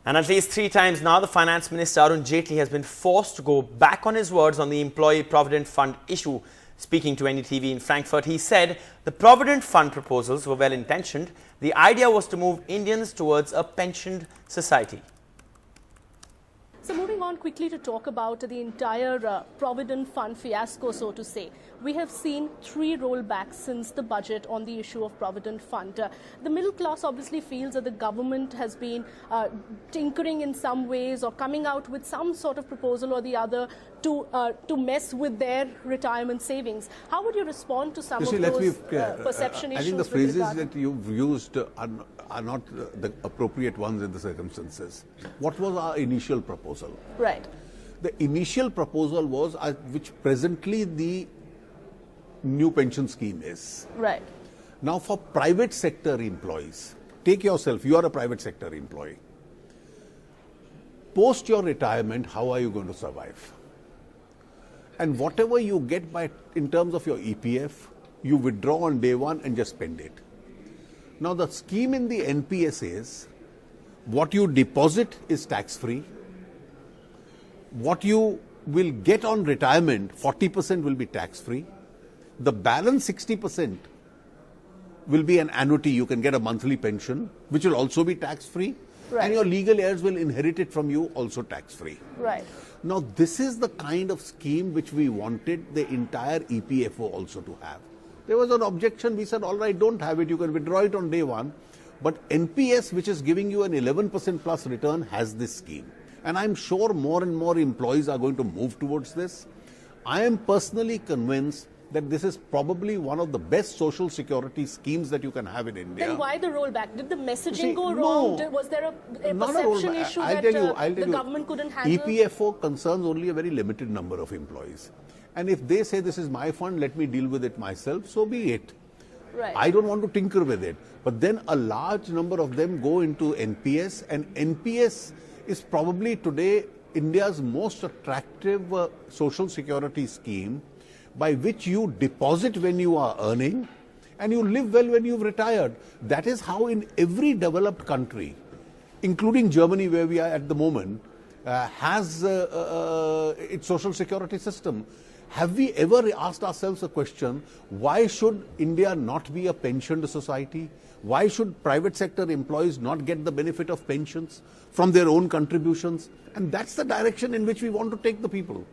And at least 3 times now, the Finance Minister Arun Jaitley has been forced to go back on his words on the Employee Provident Fund issue. Speaking to NDTV in Frankfurt, he said the Provident Fund proposals were well-intentioned. The idea was to move Indians towards a pensioned society. So moving on quickly to talk about the entire Provident Fund fiasco, so to say. We have seen 3 rollbacks since the budget on the issue of Provident Fund. The middle class obviously feels that the government has been tinkering in some ways or coming out with some sort of proposal or the other to mess with their retirement savings. How would you respond to some of those perception issues? I think the phrases that you've used are not the appropriate ones in the circumstances. What was our initial proposal? Right. The initial proposal was, which presently the new pension scheme is. Right. Now for private sector employees, take yourself, you are a private sector employee. Post your retirement, how are you going to survive? And whatever you get in terms of your EPF, you withdraw on day one and just spend it. Now the scheme in the NPS is, what you deposit is tax-free. What you will get on retirement, 40% will be tax-free. The balance 60% will be an annuity. You can get a monthly pension, which will also be tax-free. Right. And your legal heirs will inherit it from you, also tax-free. Right. Now, this is the kind of scheme which we wanted the entire EPFO also to have. There was an objection. We said, all right, don't have it. You can withdraw it on day one. But NPS, which is giving you an 11% plus return, has this scheme. And I'm sure more and more employees are going to move towards this. I am personally convinced that this is probably one of the best social security schemes that you can have in India. Then why the rollback? Did the messaging go wrong? Was there a perception issue that the government couldn't handle? EPFO concerns only a very limited number of employees. And if they say this is my fund, let me deal with it myself, so be it. Right. I don't want to tinker with it. But then a large number of them go into NPS, and NPS is probably today India's most attractive social security scheme, by which you deposit when you are earning and you live well when you've retired. That is how in every developed country, including Germany where we are at the moment, has its social security system. Have we ever asked ourselves a question, why should India not be a pensioned society? Why should private sector employees not get the benefit of pensions from their own contributions? And that's the direction in which we want to take the people.